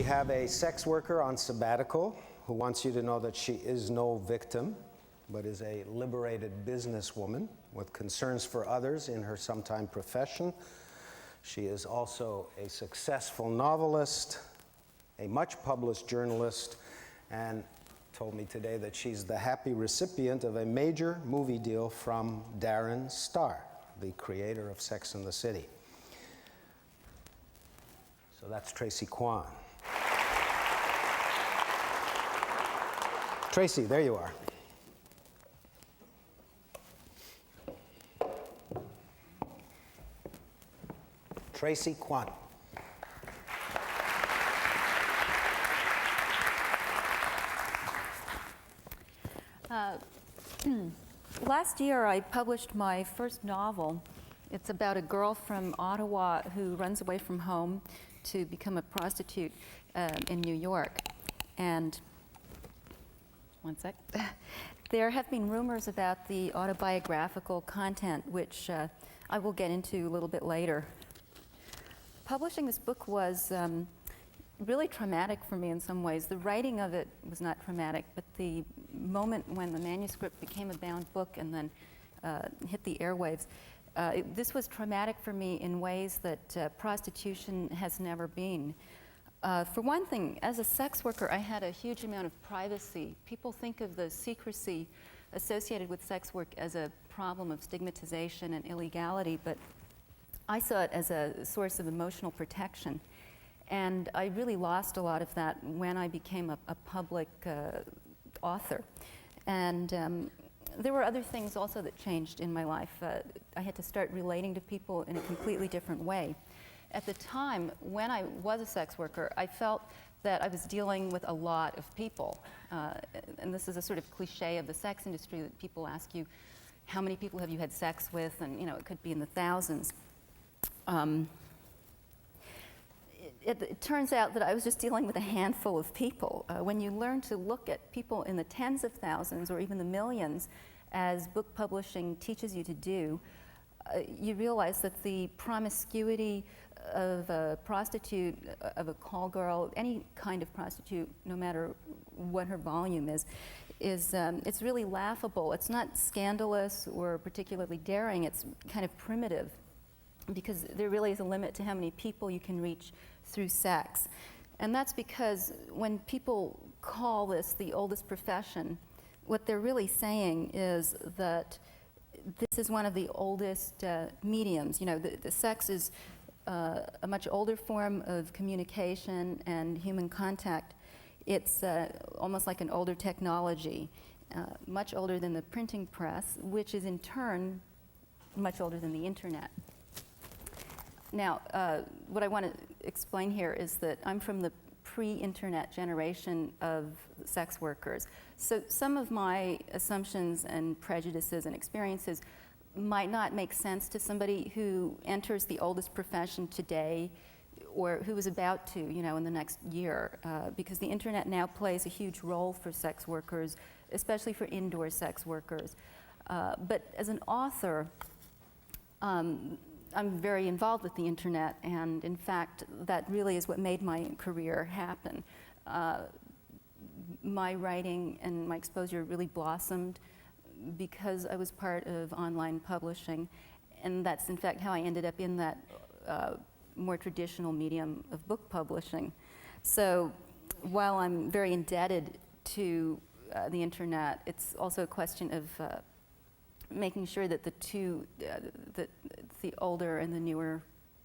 We have a sex worker on sabbatical who wants you to know that she is no victim, but is a liberated businesswoman with concerns for others in her sometime profession. She is also a successful novelist, a much-published journalist, and told me today that she's the happy recipient of a major movie deal from Darren Star, the creator of Sex and the City. So that's Tracy Quan. Tracy, there you are. Tracy Quan. Last year I published my first novel. It's about a girl from Ottawa who runs away from home to become a prostitute in New York. And one sec. There have been rumors about the autobiographical content, which I will get into a little bit later. Publishing this book was really traumatic for me in some ways. The writing of it was not traumatic, but the moment when the manuscript became a bound book and then hit the airwaves, this was traumatic for me in ways that prostitution has never been. For one thing, as a sex worker, I had a huge amount of privacy. People think of the secrecy associated with sex work as a problem of stigmatization and illegality, but I saw it as a source of emotional protection. And I really lost a lot of that when I became a public author. And there were other things also that changed in my life. I had to start relating to people in a completely different way. At the time, when I was a sex worker, I felt that I was dealing with a lot of people. And this is a sort of cliche of the sex industry that people ask you, how many people have you had sex with? And you know, it could be in the thousands. It turns out that I was just dealing with a handful of people. When you learn to look at people in the tens of thousands or even the millions, as book publishing teaches you to do, you realize that the promiscuity of a prostitute, of a call girl, any kind of prostitute, no matter what her volume is, it's really laughable. It's not scandalous or particularly daring. It's kind of primitive, because there really is a limit to how many people you can reach through sex. And that's because when people call this the oldest profession, what they're really saying is that this is one of the oldest mediums. You know, the sex is a much older form of communication and human contact. It's almost like an older technology, much older than the printing press, which is in turn much older than the internet. Now, what I want to explain here is that I'm from the pre-internet generation of sex workers. So some of my assumptions and prejudices and experiences might not make sense to somebody who enters the oldest profession today or who is about to, you know, in the next year, because the internet now plays a huge role for sex workers, especially for indoor sex workers. But as an author, I'm very involved with the internet, and in fact, that really is what made my career happen. My writing and my exposure really blossomed because I was part of online publishing, and that's in fact how I ended up in that more traditional medium of book publishing. So while I'm very indebted to the internet, it's also a question of making sure that the older and the newer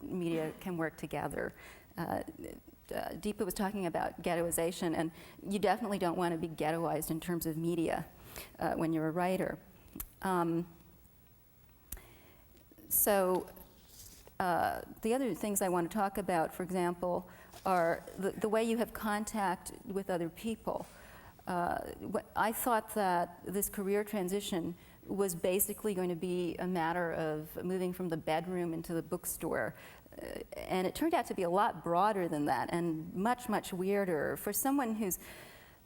media can work together. Deepa was talking about ghettoization, and you definitely don't want to be ghettoized in terms of media when you're a writer. So the other things I want to talk about, for example, are the way you have contact with other people. I thought that this career transition was basically going to be a matter of moving from the bedroom into the bookstore. And it turned out to be a lot broader than that and much, much weirder. For someone who's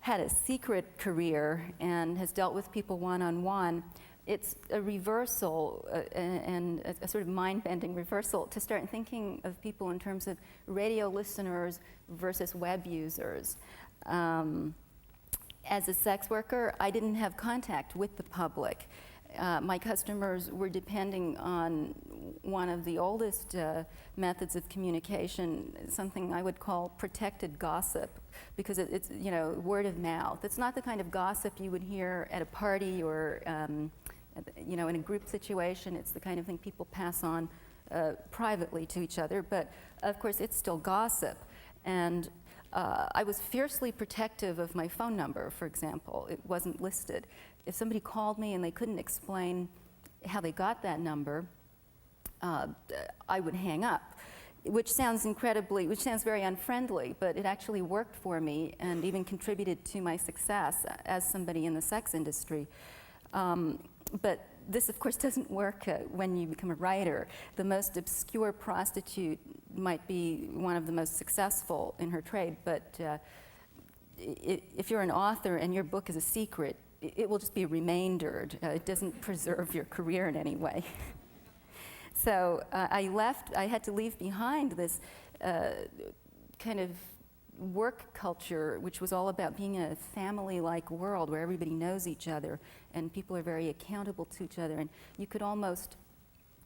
had a secret career and has dealt with people one-on-one, it's a reversal and a sort of mind-bending reversal to start thinking of people in terms of radio listeners versus web users. As a sex worker, I didn't have contact with the public. My customers were depending on one of the oldest methods of communication, something I would call protected gossip, because it's word of mouth. It's not the kind of gossip you would hear at a party or in a group situation. It's the kind of thing people pass on privately to each other, but of course it's still gossip. And I was fiercely protective of my phone number, for example. It wasn't listed. If somebody called me and they couldn't explain how they got that number, I would hang up, which sounds very unfriendly, but it actually worked for me and even contributed to my success as somebody in the sex industry. But this, of course, doesn't work when you become a writer. The most obscure prostitute might be one of the most successful in her trade, but if you're an author and your book is a secret, it will just be remaindered. It doesn't preserve your career in any way. So I had to leave behind this kind of work culture, which was all about being in a family-like world where everybody knows each other and people are very accountable to each other. And you could almost,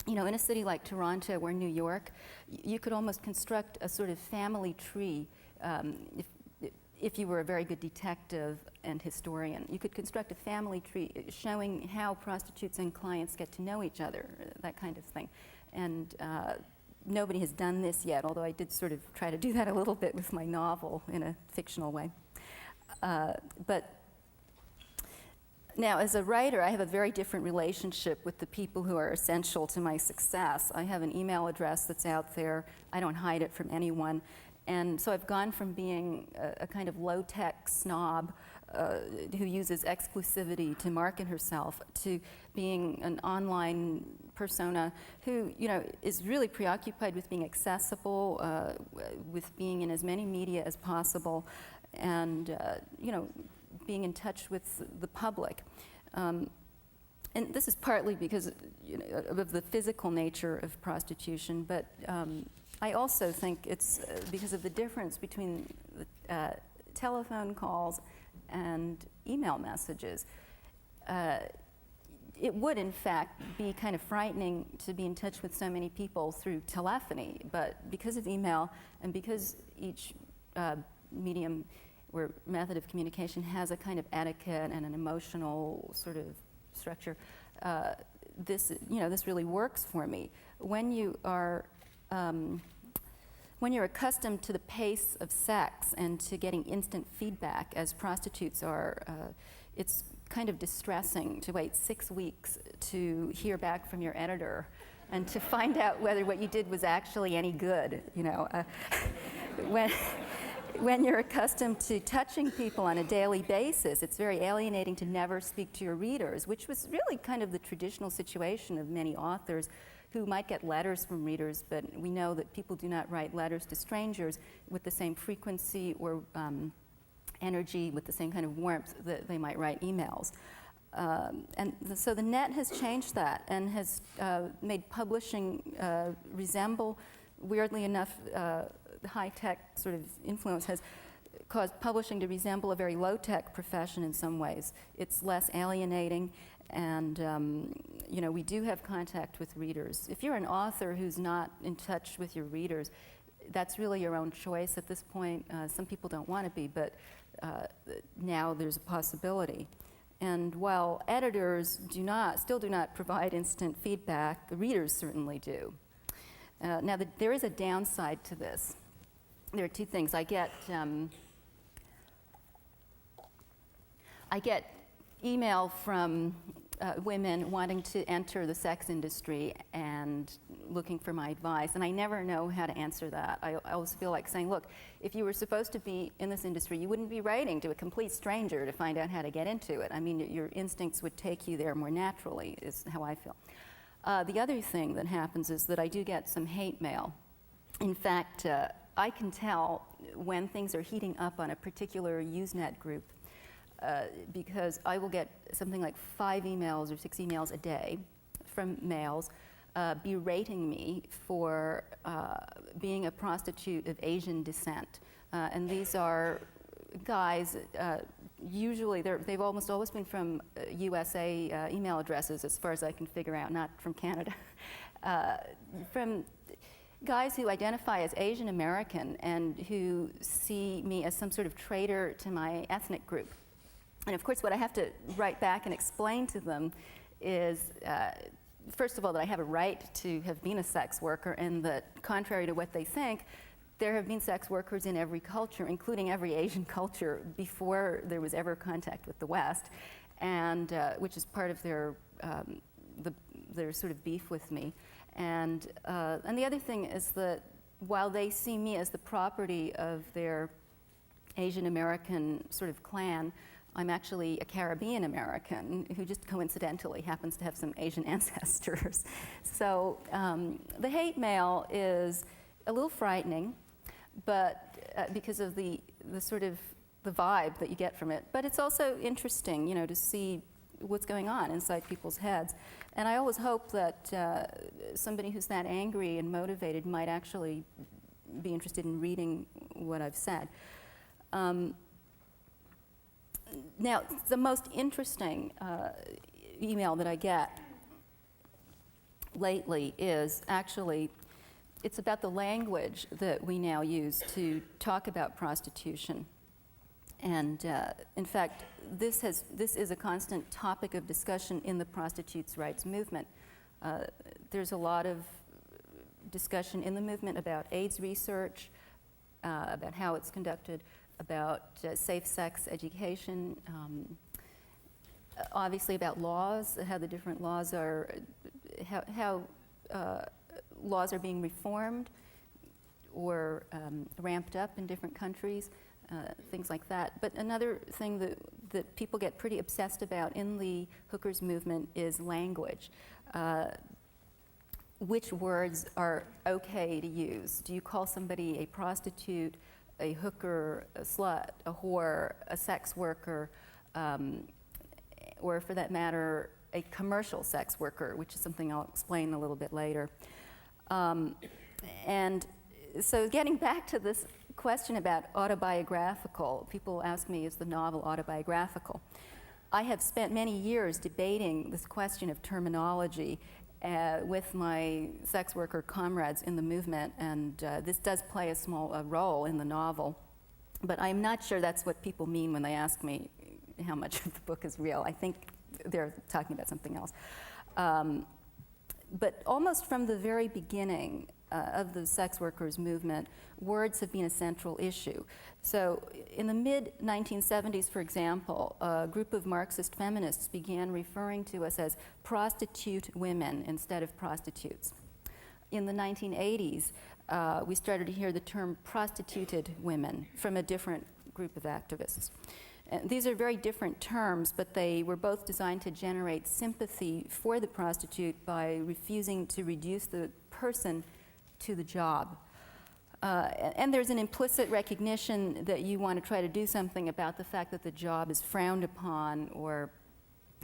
in a city like Toronto or New York, you could almost construct a sort of family tree if you were a very good detective and historian. You could construct a family tree showing how prostitutes and clients get to know each other, that kind of thing. And nobody has done this yet, although I did sort of try to do that a little bit with my novel in a fictional way. But now, as a writer, I have a very different relationship with the people who are essential to my success. I have an email address that's out there. I don't hide it from anyone. And so I've gone from being a kind of low-tech snob who uses exclusivity to market herself to being an online persona who, is really preoccupied with being accessible, with being in as many media as possible, and, being in touch with the public. And this is partly because of the physical nature of prostitution, but I also think it's because of the difference between telephone calls and email messages. It would, in fact, be kind of frightening to be in touch with so many people through telephony, but because of email and because each medium or method of communication has a kind of etiquette and an emotional sort of structure, this really works for me. When you're accustomed to the pace of sex and to getting instant feedback, as prostitutes are, it's kind of distressing to wait 6 weeks to hear back from your editor and to find out whether what you did was actually any good. When you're accustomed to touching people on a daily basis, it's very alienating to never speak to your readers, which was really kind of the traditional situation of many authors who might get letters from readers, but we know that people do not write letters to strangers with the same frequency or energy, with the same kind of warmth that they might write emails. And so the net has changed that and has made publishing resemble, weirdly enough, the high-tech sort of influence has caused publishing to resemble a very low-tech profession in some ways. It's less alienating, and we do have contact with readers. If you're an author who's not in touch with your readers, that's really your own choice at this point. Some people don't want to be, but now there's a possibility. And while editors still do not provide instant feedback, the readers certainly do. Now, there is a downside to this. There are two things. I get email from women wanting to enter the sex industry and looking for my advice, and I never know how to answer that. I always feel like saying, look, if you were supposed to be in this industry, you wouldn't be writing to a complete stranger to find out how to get into it. I mean, your instincts would take you there more naturally, is how I feel. The other thing that happens is that I do get some hate mail. In fact, I can tell when things are heating up on a particular Usenet group. because I will get something like 5 emails or 6 emails a day from males berating me for being a prostitute of Asian descent. And these are guys, usually they've almost always been from USA email addresses, as far as I can figure out, not from Canada. From guys who identify as Asian American and who see me as some sort of traitor to my ethnic group. And of course, what I have to write back and explain to them is, first of all, that I have a right to have been a sex worker, and that contrary to what they think, there have been sex workers in every culture, including every Asian culture, before there was ever contact with the West, and which is part of their sort of beef with me. And the other thing is that while they see me as the property of their Asian American sort of clan, I'm actually a Caribbean American who just coincidentally happens to have some Asian ancestors. So the hate mail is a little frightening, but because of the sort of the vibe that you get from it. But it's also interesting, you know, to see what's going on inside people's heads. And I always hope that somebody who's that angry and motivated might actually be interested in reading what I've said. Now, the most interesting email that I get lately is actually, it's about the language that we now use to talk about prostitution. And in fact, this is a constant topic of discussion in the prostitutes' rights movement. There's a lot of discussion in the movement about AIDS research, about how it's conducted, about safe sex education, obviously about laws, how the different laws are, how laws are being reformed or ramped up in different countries, things like that. But another thing that people get pretty obsessed about in the hookers movement is language. Which words are okay to use? Do you call somebody a prostitute, a hooker, a slut, a whore, a sex worker, or for that matter, a commercial sex worker, which is something I'll explain a little bit later. And so getting back to this question about autobiographical, people ask me, is the novel autobiographical? I have spent many years debating this question of terminology with my sex worker comrades in the movement, and this does play a small role in the novel. But I'm not sure that's what people mean when they ask me how much of the book is real. I think they're talking about something else. But almost from the very beginning of the sex workers movement, words have been a central issue. So in the mid-1970s, for example, a group of Marxist feminists began referring to us as prostitute women instead of prostitutes. In the 1980s, we started to hear the term prostituted women from a different group of activists. And these are very different terms, but they were both designed to generate sympathy for the prostitute by refusing to reduce the person to the job. And there's an implicit recognition that you want to try to do something about the fact that the job is frowned upon or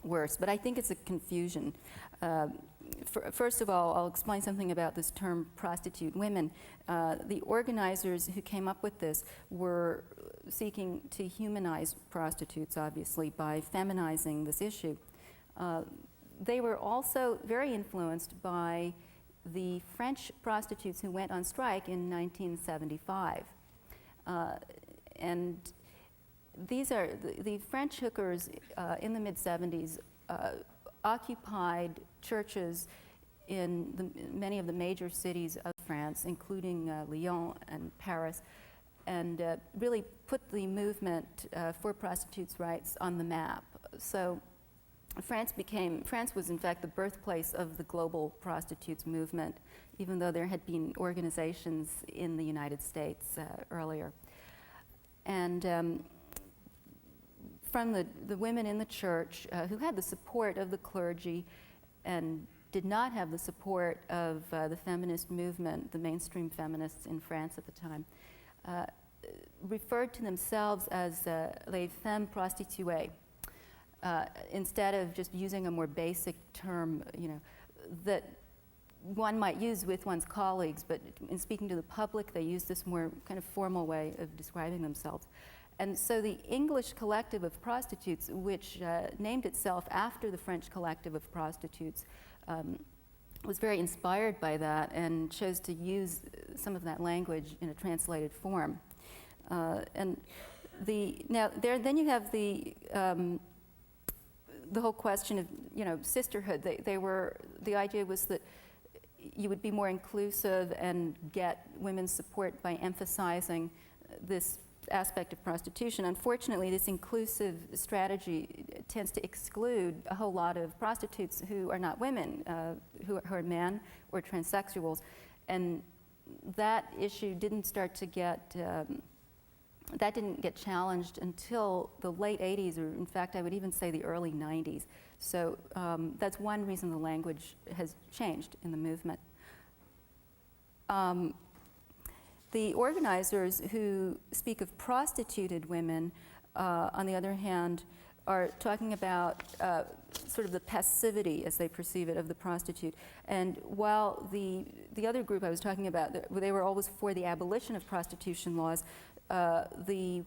worse, but I think it's a confusion. First of all, I'll explain something about this term prostitute women. The organizers who came up with this were seeking to humanize prostitutes, obviously, by feminizing this issue. They were also very influenced by the French prostitutes who went on strike in 1975. And these are the French hookers in the mid-70s occupied churches in many of the major cities of France, including Lyon and Paris, and really put the movement for prostitutes' rights on the map. So France was in fact the birthplace of the global prostitutes movement, even though there had been organizations in the United States earlier. And from the women in the church who had the support of the clergy and did not have the support of the feminist movement, the mainstream feminists in France at the time, referred to themselves as les femmes prostituées, instead of just using a more basic term, that one might use with one's colleagues, but in speaking to the public, they use this more kind of formal way of describing themselves. And so the English collective of prostitutes, which named itself after the French collective of prostitutes, was very inspired by that and chose to use some of that language in a translated form. Then you have the whole question of sisterhood. The idea was that you would be more inclusive and get women's support by emphasizing this aspect of prostitution. Unfortunately, this inclusive strategy tends to exclude a whole lot of prostitutes who are not women, who are men or transsexuals, and that issue didn't start to get that didn't get challenged until the late 80s, or in fact I would even say the early 90s. So that's one reason the language has changed in the movement. The organizers who speak of prostituted women, on the other hand, are talking about sort of the passivity, as they perceive it, of the prostitute. And while the other group I was talking about, they were always for the abolition of prostitution laws, the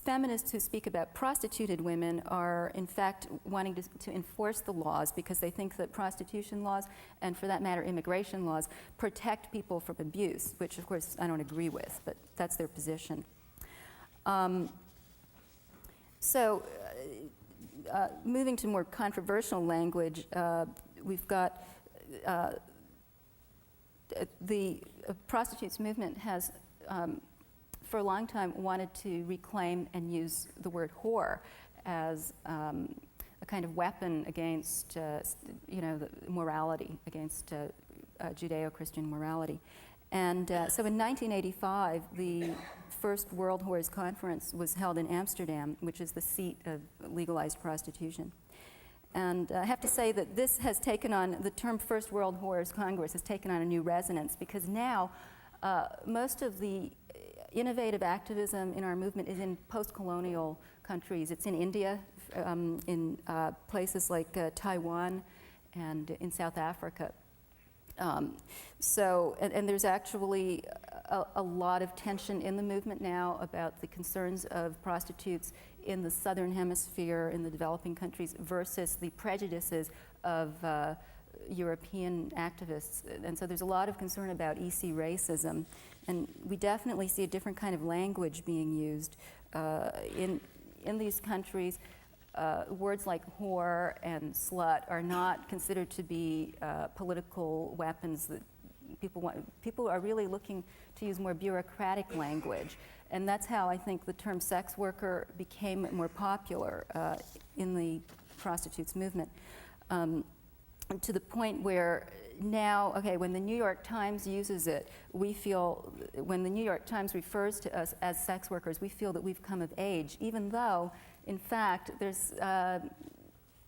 feminists who speak about prostituted women are in fact wanting to enforce the laws, because they think that prostitution laws, and for that matter immigration laws, protect people from abuse, which of course I don't agree with, but that's their position. Moving to more controversial language, we've got the prostitutes movement has for a long time wanted to reclaim and use the word whore as a kind of weapon against, the morality, against Judeo-Christian morality. And so in 1985, the first World Whores Conference was held in Amsterdam, which is the seat of legalized prostitution. And I have to say that this has taken on, the term First World Whores Congress has taken on a new resonance, because now most of the innovative activism in our movement is in post-colonial countries. It's in India, in places like Taiwan, and in South Africa. And there's actually a lot of tension in the movement now about the concerns of prostitutes in the southern hemisphere, in the developing countries, versus the prejudices of European activists. And so there's a lot of concern about EC racism. And we definitely see a different kind of language being used in these countries. Words like whore and slut are not considered to be political weapons that people want. People are really looking to use more bureaucratic language. And that's how I think the term sex worker became more popular in the prostitutes movement. To the point where now, okay, when the New York Times uses it, we feel, when the New York Times refers to us as sex workers, we feel that we've come of age, even though, in fact, there's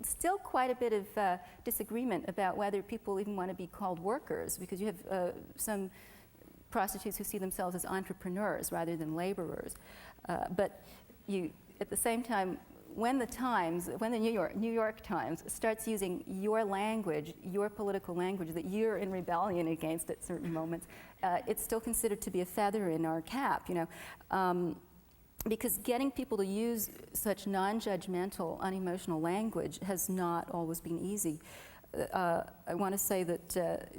still quite a bit of disagreement about whether people even want to be called workers, because you have some prostitutes who see themselves as entrepreneurs rather than laborers. But you, at the same time, when the New York Times starts using your language, your political language that you're in rebellion against at certain moments, it's still considered to be a feather in our cap, because getting people to use such non-judgmental, unemotional language has not always been easy. I want to say that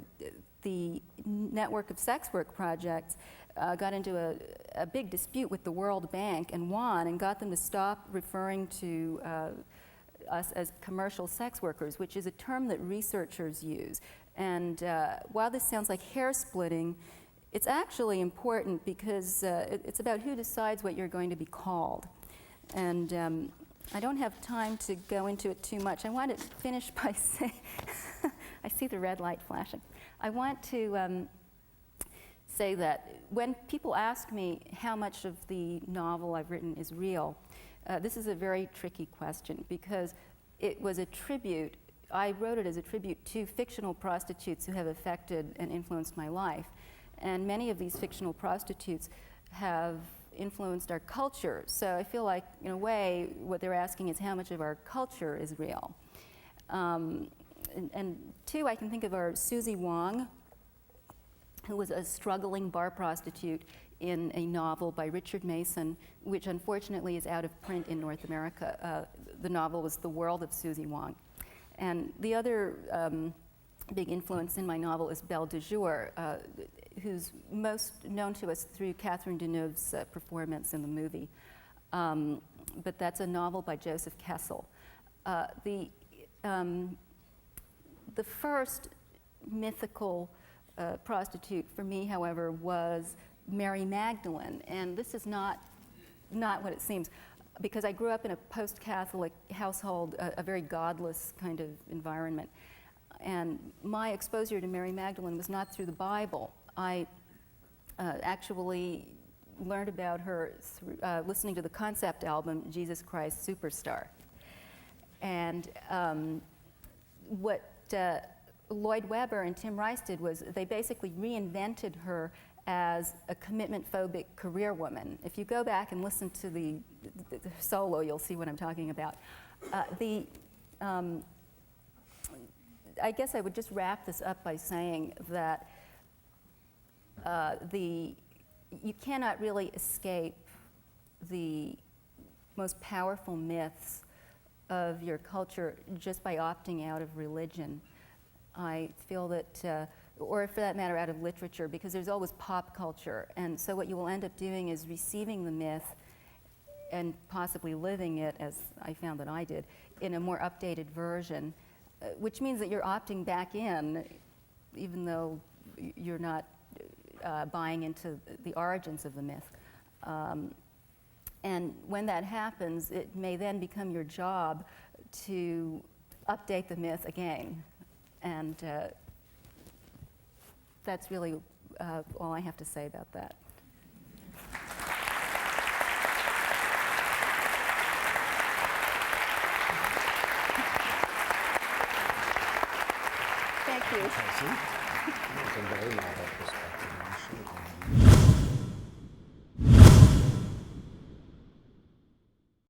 the network of sex work projects got into a big dispute with the World Bank and won, and got them to stop referring to us as commercial sex workers, which is a term that researchers use. And while this sounds like hair splitting, it's actually important, because it's about who decides what you're going to be called. And I don't have time to go into it too much. I want to finish by saying, I see the red light flashing. I want to say that when people ask me how much of the novel I've written is real, this is a very tricky question, because it was a tribute. I wrote it as a tribute to fictional prostitutes who have affected and influenced my life. And many of these fictional prostitutes have influenced our culture. So I feel like, in a way, what they're asking is how much of our culture is real. And two, I can think of our Susie Wong, who was a struggling bar prostitute in a novel by Richard Mason, which unfortunately is out of print in North America. The novel was The World of Susie Wong. And the other big influence in my novel is Belle de Jour, who's most known to us through Catherine Deneuve's performance in the movie. But that's a novel by Joseph Kessel. The first mythical prostitute for me, however, was Mary Magdalene, and this is not what it seems, because I grew up in a post-Catholic household, a very godless kind of environment, and my exposure to Mary Magdalene was not through the Bible. I actually learned about her through, listening to the concept album Jesus Christ Superstar, and what Lloyd Webber and Tim Rice did was they basically reinvented her as a commitment-phobic career woman. If you go back and listen to the solo, you'll see what I'm talking about. I guess I would just wrap this up by saying that you cannot really escape the most powerful myths of your culture just by opting out of religion. I feel that, or for that matter, out of literature, because there's always pop culture. And so what you will end up doing is receiving the myth and possibly living it, as I found that I did, in a more updated version, which means that you're opting back in, even though you're not buying into the origins of the myth. And when that happens, it may then become your job to update the myth again. And that's really all I have to say about that. Thank you. Tracy. That's a very novel perspective.